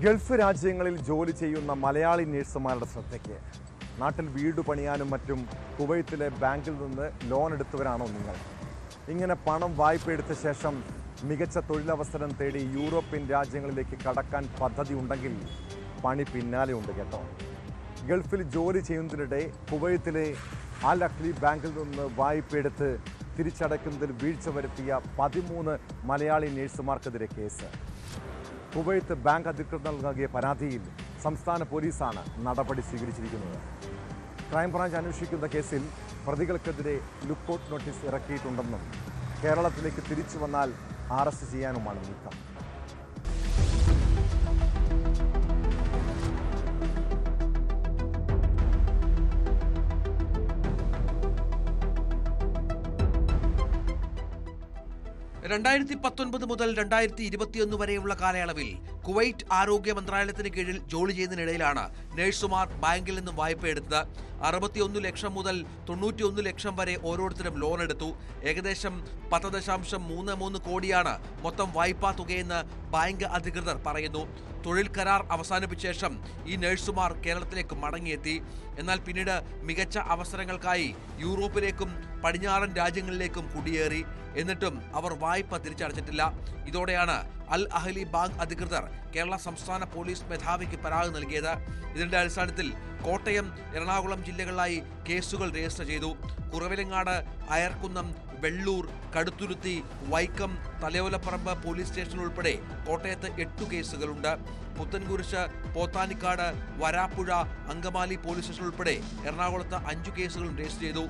Gulf രാജ്യങ്ങളിൽ ജോലി ചെയ്യുന്ന മലയാളി നഴ്സുമാരുടെ ശ്രദ്ധയ്ക്ക്. നാട്ടിൽ വീട് പണിയാനും മറ്റും കുവൈത്തിലെ ബാങ്കിൽ നിന്ന് ലോൺ എടുത്തവരാണോ നിങ്ങൾ? ഇങ്ങനെ പണം വായ്പ എടുത്ത ശേഷം മികച്ച തൊഴിലവസരം തേടി യൂറോപ്യൻ രാജ്യങ്ങളിലേക്ക് കടക്കാൻ പദ്ധതി ഉണ്ടെങ്കിൽ പണി പിന്നാലെ ഉണ്ട് കേട്ടോ. ഗൾഫിൽ ജോലി ചെയ്യുന്നതിനിടെ കുവൈത്തിലെ അൽ അഖ്ലി ബാങ്കിൽ നിന്ന് വായ്പ എടുത്ത് തിരിച്ചടയ്ക്കുന്നതിൽ വീഴ്ച വരുത്തിയ 13 മലയാളി നഴ്സുമാർക്കെതിരെ കേസ്. കുവൈത്ത് ബാങ്ക് അധികൃതർ നൽകിയ പരാതിയിൽ സംസ്ഥാന പോലീസാണ് നടപടി സ്വീകരിച്ചിരിക്കുന്നത്. ക്രൈംബ്രാഞ്ച് അന്വേഷിക്കുന്ന കേസിൽ പ്രതികൾക്കെതിരെ ലുക്കൌട്ട് നോട്ടീസ് ഇറക്കിയിട്ടുണ്ടെന്നും കേരളത്തിലേക്ക് തിരിച്ചു വന്നാൽ അറസ്റ്റ് ചെയ്യാനുമാണ് നീക്കം. രണ്ടായിരത്തി 19 മുതൽ 2021 വരെയുള്ള കാലയളവിൽ കുവൈറ്റ് ആരോഗ്യ മന്ത്രാലയത്തിന് കീഴിൽ ജോലി ചെയ്യുന്നതിനിടയിലാണ് നഴ്സുമാർ ബാങ്കിൽ നിന്നും വായ്പ എടുത്തത്. 61 ലക്ഷം മുതൽ 91 ലക്ഷം വരെ ഓരോരുത്തരും ലോൺ എടുത്തു. ഏകദേശം 10.33 കോടിയാണ് മൊത്തം വായ്പാ തുകയെന്ന് ബാങ്ക് അധികൃതർ പറയുന്നു. തൊഴിൽ കരാർ അവസാനിപ്പിച്ച ശേഷം ഈ നഴ്സുമാർ കേരളത്തിലേക്ക് മടങ്ങിയെത്തി. എന്നാൽ പിന്നീട് മികച്ച അവസരങ്ങൾക്കായി യൂറോപ്പിലേക്കും പടിഞ്ഞാറൻ രാജ്യങ്ങളിലേക്കും കുടിയേറി. എന്നിട്ടും അവർ വായ്പ തിരിച്ചടച്ചിട്ടില്ല. ഇതോടെയാണ് അൽ അഹ്ലി ബാങ്ക് അധികൃതർ കേരള സംസ്ഥാന പോലീസ് മേധാവിക്ക് പരാതി നൽകിയത്. ഇതിന്റെ അടിസ്ഥാനത്തിൽ കോട്ടയം, എറണാകുളം ജില്ലകളിലായി കേസുകൾ രജിസ്റ്റർ ചെയ്തു. കുറവിലങ്ങാട്, അയർക്കുന്നം, വെള്ളൂർ, കടുത്തുരുത്തി, വൈക്കം, തലയോലപ്പറമ്പ് പോലീസ് സ്റ്റേഷൻ ഉൾപ്പെടെ കോട്ടയത്ത് 8 കേസുകളുണ്ട്. പുത്തൻകുരിശ്, പോത്താനിക്കാട്, വരാപ്പുഴ, അങ്കമാലി പോലീസ് സ്റ്റേഷൻ ഉൾപ്പെടെ എറണാകുളത്ത് 5 കേസുകളും രജിസ്റ്റർ ചെയ്തു.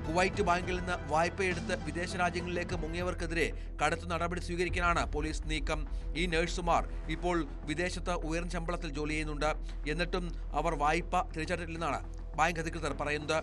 കുവൈറ്റ് ബാങ്കിൽ നിന്ന് വായ്പയെടുത്ത് വിദേശ രാജ്യങ്ങളിലേക്ക് മുങ്ങിയവർക്കെതിരെ കടുത്ത നടപടി സ്വീകരിക്കാനാണ് പോലീസ് നീക്കം. ഈ നഴ്സുമാർ ഇപ്പോൾ വിദേശത്ത് ഉയർന്ന ശമ്പളത്തിൽ ജോലി ചെയ്യുന്നുണ്ട്. എന്നിട്ടും അവർ വായ്പ തിരിച്ചടച്ചിട്ടില്ലെന്നാണ് ബാങ്ക് അധികൃതർ പറയുന്നത്.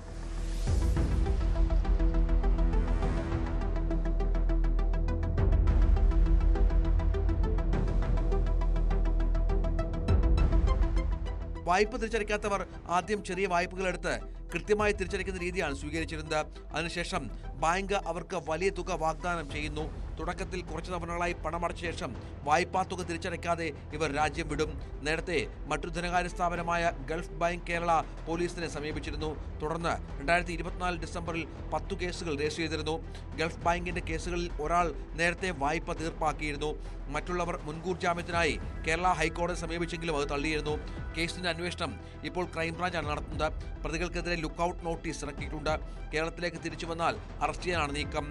വായ്പ തിരിച്ചടയ്ക്കാത്തവർ ആദ്യം ചെറിയ വായ്പകൾ എടുത്ത് കൃത്യമായി തിരിച്ചടയ്ക്കുന്ന രീതിയാണ് സ്വീകരിച്ചിരുന്നത്. അതിനുശേഷം ബാങ്ക് അവർക്ക് വലിയ തുക വാഗ്ദാനം ചെയ്യുന്നു. തുടക്കത്തിൽ കുറച്ച് തവണകളായി പണമടച്ച ശേഷം വായ്പാ തുക തിരിച്ചടയ്ക്കാതെ ഇവർ രാജ്യം വിടും. നേരത്തെ മറ്റൊരു ധനകാര്യ സ്ഥാപനമായ ഗൾഫ് ബാങ്ക് കേരള പോലീസിനെ സമീപിച്ചിരുന്നു. തുടർന്ന് 2024 ഡിസംബറിൽ 10 കേസുകൾ രജിസ്റ്റർ ചെയ്തിരുന്നു. ഗൾഫ് ബാങ്കിന്റെ കേസുകളിൽ ഒരാൾ നേരത്തെ വായ്പ തീർപ്പാക്കിയിരുന്നു. മറ്റുള്ളവർ മുൻകൂർ ജാമ്യത്തിനായി കേരള ഹൈക്കോടതി സമീപിച്ചെങ്കിലും അത് തള്ളിയിരുന്നു. കേസിന്റെ അന്വേഷണം ഇപ്പോൾ ക്രൈംബ്രാഞ്ചാണ് നടത്തുന്നത്. പ്രതികൾക്കെതിരെ ലുക്കൌട്ട് നോട്ടീസ് ഇറക്കിയിട്ടുണ്ട്. കേരളത്തിലേക്ക് തിരിച്ചു വന്നാൽ അറസ്റ്റ് ചെയ്യാനാണ് നീക്കം.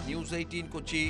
ന്യൂസ് 18 കൊച്ചി.